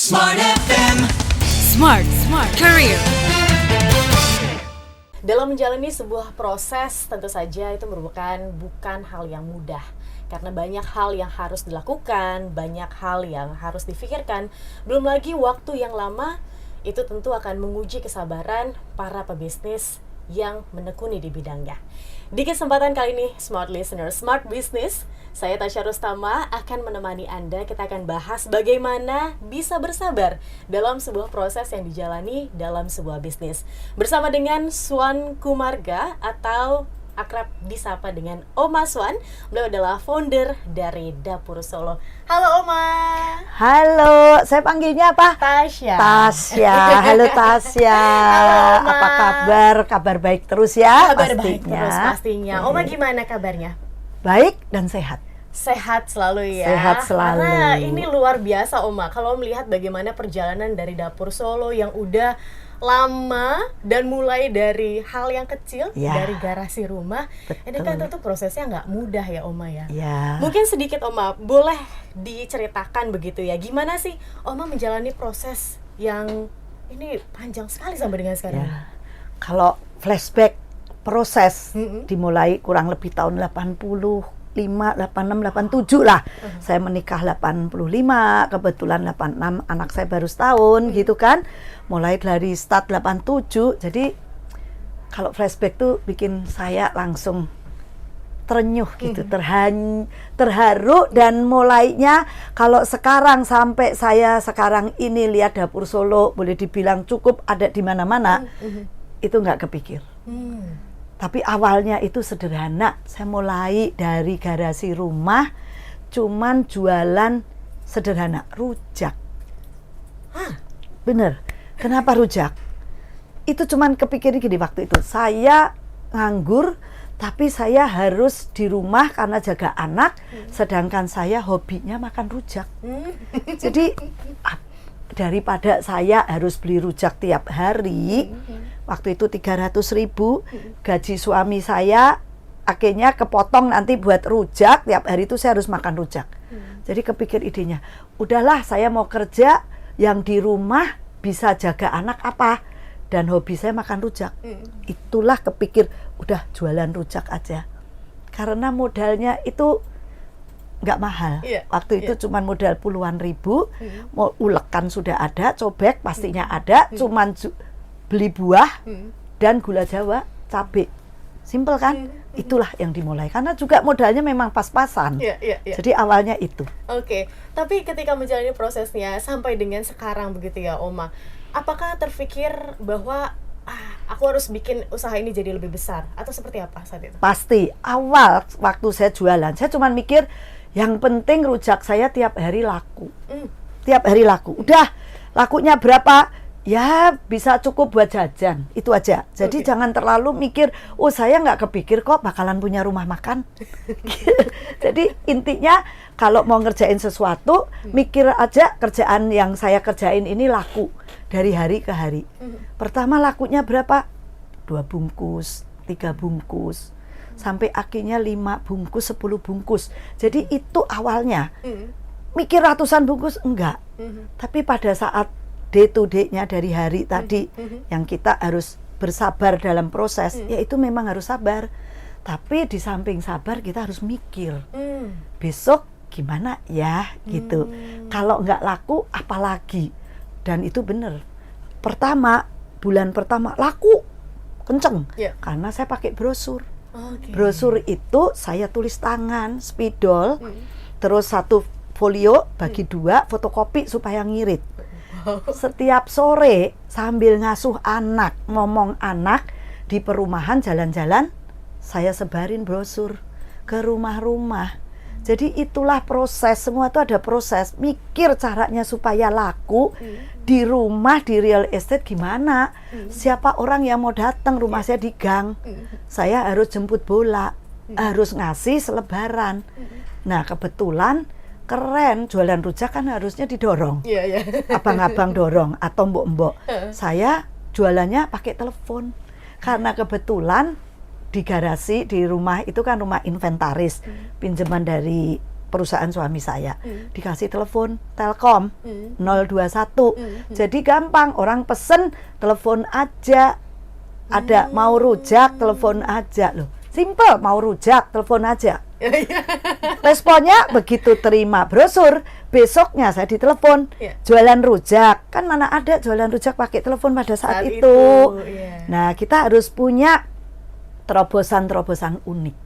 Smart FM. Smart Career. Dalam menjalani sebuah proses, tentu saja itu merupakan bukan hal yang mudah. Karena banyak hal yang harus dilakukan, banyak hal yang harus difikirkan. Belum lagi waktu yang lama, itu tentu akan menguji kesabaran para pebisnis yang menekuni di bidangnya. Di kesempatan kali ini, Smart Listener, Smart Business, saya Tasya Rustama akan menemani Anda. Kita akan bahas bagaimana bisa bersabar dalam sebuah proses yang dijalani dalam sebuah bisnis. Bersama dengan Swan Kumarga atau akrab disapa dengan Oma Swan. Beliau adalah founder dari Dapur Solo. Halo Oma. Halo, saya panggilnya apa? Tasya. Tasya, halo Tasya. Halo, Oma. Apa kabar? Kabar baik terus ya? Kabar pastinya. baik terus pastinya. Oma gimana kabarnya? Baik dan sehat. Sehat selalu ya. Sehat selalu. Karena ini luar biasa Oma. Kalau melihat bagaimana perjalanan dari Dapur Solo yang udah lama dan mulai dari hal yang kecil, ya, dari garasi rumah. betul. Ini kan tentu prosesnya nggak mudah ya Oma ya. Ya. Mungkin sedikit Oma boleh diceritakan begitu ya. Gimana sih Oma menjalani proses yang ini panjang sekali sampai dengan sekarang? Ya. Kalau flashback proses dimulai kurang lebih tahun 85, 86, 87 lah. Saya menikah 85, kebetulan 86 anak saya baru setahun gitu kan. Mulai dari start 87, jadi kalau flashback tuh bikin saya langsung terenyuh gitu, terharu, dan mulainya kalau sekarang sampai saya sekarang ini lihat Dapur Solo boleh dibilang cukup ada di mana-mana, itu nggak kepikir. Tapi awalnya itu sederhana, saya mulai dari garasi rumah, cuman jualan sederhana, rujak. Bener, kenapa rujak? Itu cuman kepikir gini waktu itu, saya nganggur, tapi saya harus di rumah karena jaga anak, sedangkan saya hobinya makan rujak. Jadi daripada saya harus beli rujak tiap hari, waktu itu 300.000, gaji suami saya akhirnya kepotong nanti buat rujak, tiap hari itu saya harus makan rujak. Jadi kepikir idenya, udahlah saya mau kerja yang di rumah bisa jaga anak apa, dan hobi saya makan rujak. Itulah kepikir, udah jualan rujak aja. Karena modalnya itu nggak mahal. Waktu itu cuman modal puluhan ribu, mau ulekan sudah ada, cobek pastinya ada, cuman beli buah dan gula Jawa, cabai. Simpel kan? Itulah yang dimulai. Karena juga modalnya memang pas-pasan. Jadi awalnya itu. Oke. Tapi ketika menjalani prosesnya sampai dengan sekarang begitu ya Oma, apakah terfikir bahwa aku harus bikin usaha ini jadi lebih besar atau seperti apa saat itu? Pasti. Awal waktu saya jualan, saya cuma mikir yang penting rujak saya tiap hari laku. Tiap hari laku. Udah, lakunya berapa? Ya bisa cukup buat jajan, itu aja. Jadi jangan terlalu mikir, oh saya nggak kepikir kok bakalan punya rumah makan. Jadi intinya kalau mau ngerjain sesuatu, mikir aja kerjaan yang saya kerjain ini laku dari hari ke hari. Pertama lakunya berapa? 2 bungkus, 3 bungkus, sampai akhirnya 5 bungkus, 10 bungkus. Jadi itu awalnya. Mikir ratusan bungkus enggak. Tapi pada saat day to day-nya dari hari tadi yang kita harus bersabar dalam proses, ya itu memang harus sabar. Tapi di samping sabar kita harus mikir besok gimana ya gitu. Kalau nggak laku apalagi. Dan itu bener. Pertama, bulan pertama laku kenceng karena saya pakai brosur. Brosur itu saya tulis tangan, spidol, terus 1 folio bagi 2, fotokopi supaya ngirit. Setiap sore sambil ngasuh anak, ngomong anak di perumahan jalan-jalan, saya sebarin brosur ke rumah-rumah. Jadi itulah proses, semua itu ada proses. Mikir caranya supaya laku di rumah, di real estate gimana. Siapa orang yang mau datang, rumah saya di gang. Saya harus jemput bola, harus ngasih selebaran. Nah kebetulan keren, jualan rujak kan harusnya didorong. Abang-abang dorong atau mbok-mbok. Saya jualannya pakai telepon. Karena kebetulan di garasi, di rumah itu kan rumah inventaris, pinjaman dari perusahaan suami saya. Dikasih telepon Telkom 021. Jadi gampang, orang pesen telepon aja. Ada mau rujak telepon aja loh. Simple, mau rujak telepon aja. Responnya begitu terima brosur, besoknya saya ditelepon jualan rujak. Kan mana ada jualan rujak pakai telepon pada saat itu. Nah, kita harus punya terobosan-terobosan unik.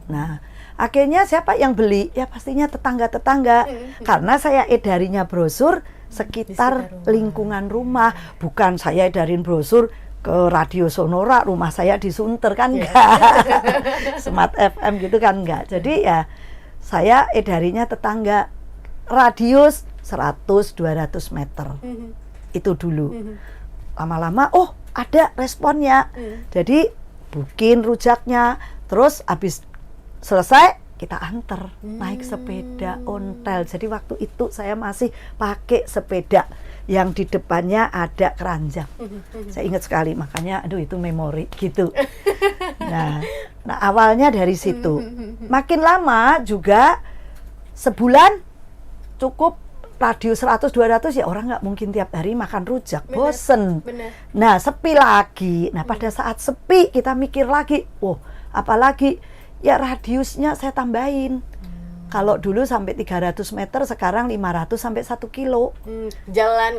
Nah, akhirnya siapa yang beli? Ya pastinya tetangga-tetangga. Karena saya edarinya brosur sekitar lingkungan rumah. Bukan saya edarin brosur ke Radio Sonora, rumah saya di Sunter, kan enggak. Smart FM gitu kan enggak. Jadi ya saya edarinya tetangga, radius 100-200 meter. Itu dulu. Lama-lama, oh ada responnya. Jadi bikin rujaknya, terus habis selesai kita antar naik sepeda ontel. Jadi waktu itu saya masih pakai sepeda yang di depannya ada keranjang. Saya ingat sekali, makanya aduh itu memori gitu. Nah awalnya dari situ. Makin lama juga sebulan cukup radius 100-200 ya, orang nggak mungkin tiap hari makan rujak, bosen. Nah sepi lagi. Nah pada saat sepi kita mikir lagi, apalagi ya radiusnya saya tambahin. Kalau dulu sampai 300 meter, sekarang 500 sampai 1 kilo. Jalan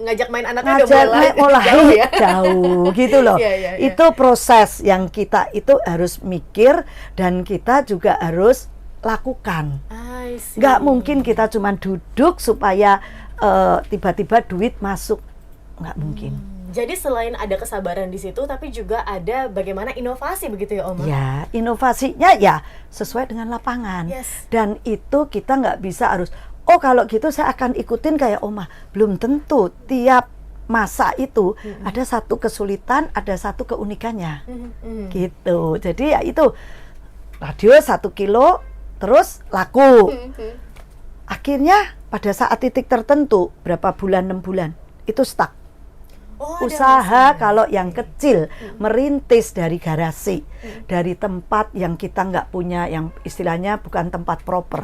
ngajak main anaknya udah mulai jauh ya? Jauh gitu loh. Itu proses yang kita itu harus mikir dan kita juga harus lakukan. Nggak mungkin kita cuma duduk supaya tiba-tiba duit masuk. Nggak mungkin. Jadi selain ada kesabaran di situ, tapi juga ada bagaimana inovasi begitu ya Oma? Ya, inovasinya ya sesuai dengan lapangan. Dan itu kita nggak bisa harus, oh kalau gitu saya akan ikutin kayak Oma. Belum tentu, tiap masa itu ada satu kesulitan, ada satu keunikannya. Gitu. Jadi ya itu, radius 1 kilo, terus laku. Akhirnya pada saat titik tertentu, berapa bulan, 6 bulan, itu stuck. Usaha kalau yang kecil, merintis dari garasi, dari tempat yang kita nggak punya, yang istilahnya bukan tempat proper,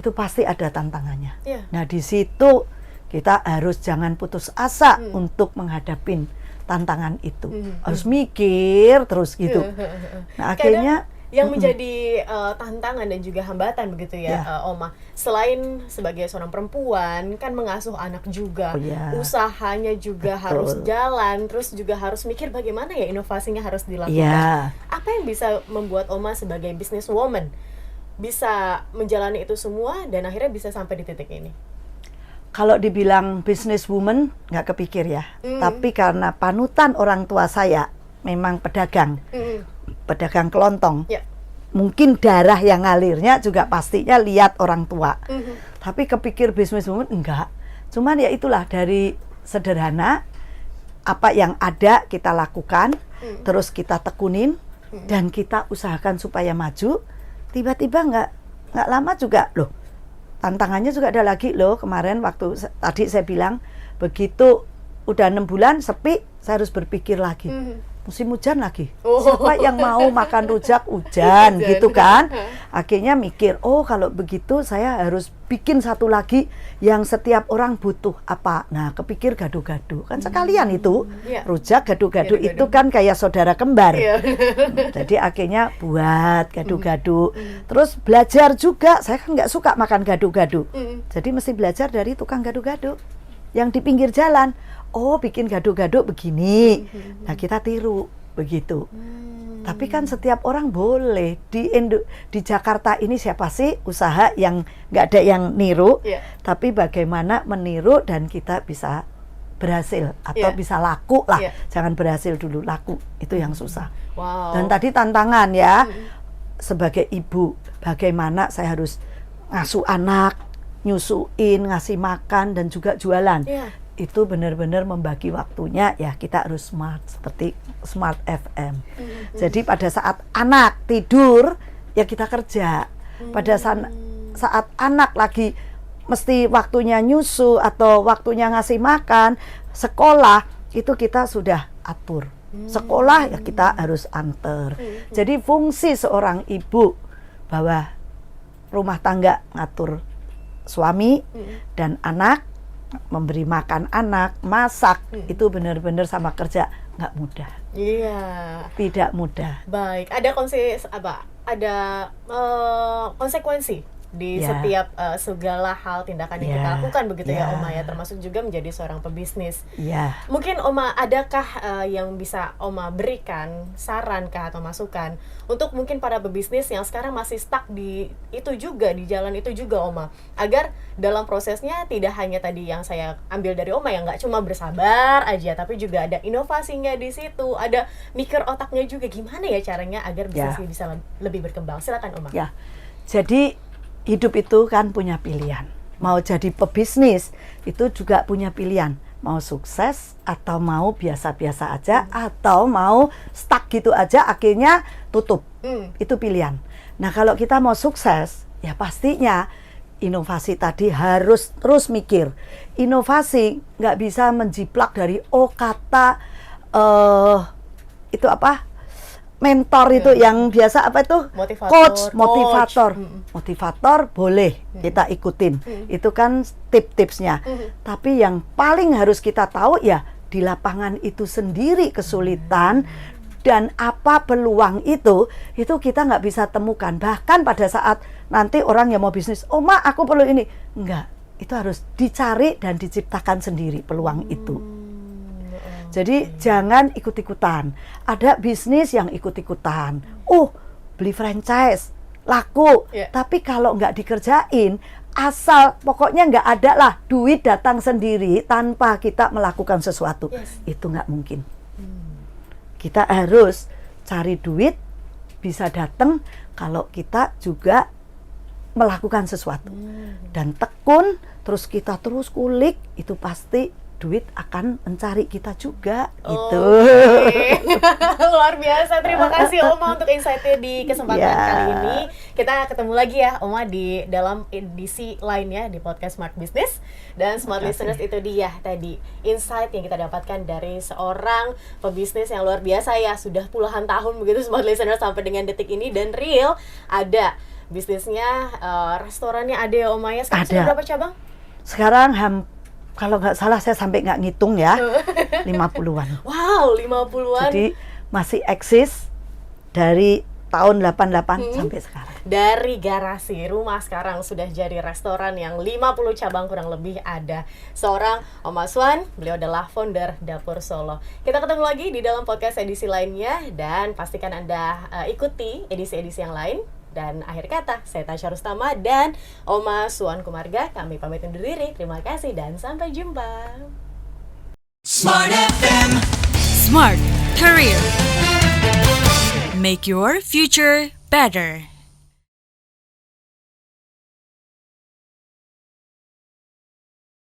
itu pasti ada tantangannya. Nah di situ kita harus jangan putus asa untuk menghadapi tantangan itu, harus mikir terus gitu. Nah akhirnya yang menjadi tantangan dan juga hambatan begitu ya, Oma. Selain sebagai seorang perempuan, kan mengasuh anak juga, usahanya juga harus jalan, terus juga harus mikir bagaimana ya inovasinya harus dilakukan. Apa yang bisa membuat Oma sebagai businesswoman bisa menjalani itu semua dan akhirnya bisa sampai di titik ini? Kalau dibilang businesswoman, nggak kepikir ya. Tapi karena panutan orang tua saya memang pedagang. Pedagang kelontong, mungkin darah yang ngalirnya juga pastinya lihat orang tua. Tapi kepikir businesswoman enggak. Cuman ya itulah, dari sederhana apa yang ada kita lakukan, terus kita tekunin dan kita usahakan supaya maju. Tiba-tiba nggak lama juga loh, tantangannya juga ada lagi loh. Kemarin waktu tadi saya bilang begitu udah 6 bulan sepi, saya harus berpikir lagi. Musim hujan lagi. Siapa yang mau makan rujak hujan gitu kan? Akhirnya mikir, oh kalau begitu saya harus bikin satu lagi yang setiap orang butuh apa. Nah, kepikir gado-gado. Kan sekalian itu rujak, gado-gado itu kan kayak saudara kembar. Jadi akhirnya buat gado-gado. Terus belajar juga, saya kan nggak suka makan gado-gado. Jadi mesti belajar dari tukang gado-gado yang di pinggir jalan. Oh, bikin gado-gado begini. Nah, kita tiru begitu. Tapi kan setiap orang boleh. Di Jakarta ini siapa sih usaha yang nggak ada yang niru? Tapi bagaimana meniru dan kita bisa berhasil atau bisa laku lah. Jangan berhasil dulu, laku. Itu yang susah. Dan tadi tantangan ya, sebagai ibu, bagaimana saya harus ngasuh anak, nyusuin, ngasih makan dan juga jualan. Itu benar-benar membagi waktunya, ya kita harus smart, seperti Smart FM. Jadi pada saat anak tidur ya kita kerja. Pada saat anak lagi mesti waktunya nyusu atau waktunya ngasih makan, sekolah itu kita sudah atur. Sekolah ya kita harus antar. Jadi fungsi seorang ibu bahwa rumah tangga, ngatur suami dan anak, memberi makan anak, masak, itu benar-benar sama kerja nggak mudah. Iya. Tidak mudah. Baik, ada konsekuensi di Ya. setiap segala hal tindakan yang Ya. kita lakukan begitu ya Ya. Oma ya, termasuk juga menjadi seorang pebisnis. Ya. Mungkin Oma, adakah yang bisa Oma berikan saran kah atau masukan untuk mungkin para pebisnis yang sekarang masih stuck di itu juga, di jalan itu juga Oma, agar dalam prosesnya tidak hanya tadi yang saya ambil dari Oma yang nggak cuma bersabar aja, tapi juga ada inovasinya di situ, ada mikir otaknya juga, gimana ya caranya agar bisnisnya bisa lebih berkembang. Silakan Oma. Ya. Jadi hidup itu kan punya pilihan. Mau jadi pebisnis itu juga punya pilihan. Mau sukses atau mau biasa-biasa aja atau mau stuck gitu aja akhirnya tutup. Itu pilihan. Nah, kalau kita mau sukses, ya pastinya inovasi tadi harus terus mikir. Inovasi nggak bisa menjiplak dari kata itu apa? Mentor itu yang biasa apa itu? Motivator. Motivator. Motivator boleh kita ikutin. Itu kan tip-tipsnya. Tapi yang paling harus kita tahu ya di lapangan itu sendiri kesulitan dan apa peluang itu kita nggak bisa temukan. Bahkan pada saat nanti orang yang mau bisnis, Ma aku perlu ini. Enggak, itu harus dicari dan diciptakan sendiri peluang itu. Jadi jangan ikut-ikutan. Ada bisnis yang ikut-ikutan. Beli franchise, laku. Tapi kalau nggak dikerjain, asal pokoknya nggak ada lah duit datang sendiri tanpa kita melakukan sesuatu. Itu nggak mungkin. Kita harus cari duit, bisa datang kalau kita juga melakukan sesuatu. Dan tekun, terus kita terus kulik, itu pasti duit akan mencari kita juga. Gitu. Luar biasa, terima kasih Oma untuk insight-nya di kesempatan kali ini. Kita ketemu lagi ya Oma di dalam edisi lainnya di podcast Smart Business. Dan Smart Listeners, itu dia tadi insight yang kita dapatkan dari seorang pebisnis yang luar biasa ya, sudah puluhan tahun begitu Smart Listeners sampai dengan detik ini, dan real ada bisnisnya, restorannya ada ya Oma ya. Sekarang sudah berapa cabang? Sekarang kalau nggak salah saya sampai nggak ngitung ya, 50-an. Wow, 50-an. Jadi masih eksis dari tahun 88 sampai sekarang. Dari garasi rumah sekarang sudah jadi restoran yang 50 cabang kurang lebih ada. Seorang Om Aswan, beliau adalah founder Dapur Solo. Kita ketemu lagi di dalam podcast edisi lainnya, dan pastikan Anda ikuti edisi-edisi yang lain. Dan akhir kata, saya Tasya Rustama dan Oma Suan Kumarga, kami pamit undur diri. Terima kasih dan sampai jumpa. Smart FM. Smart Career. Make your future better.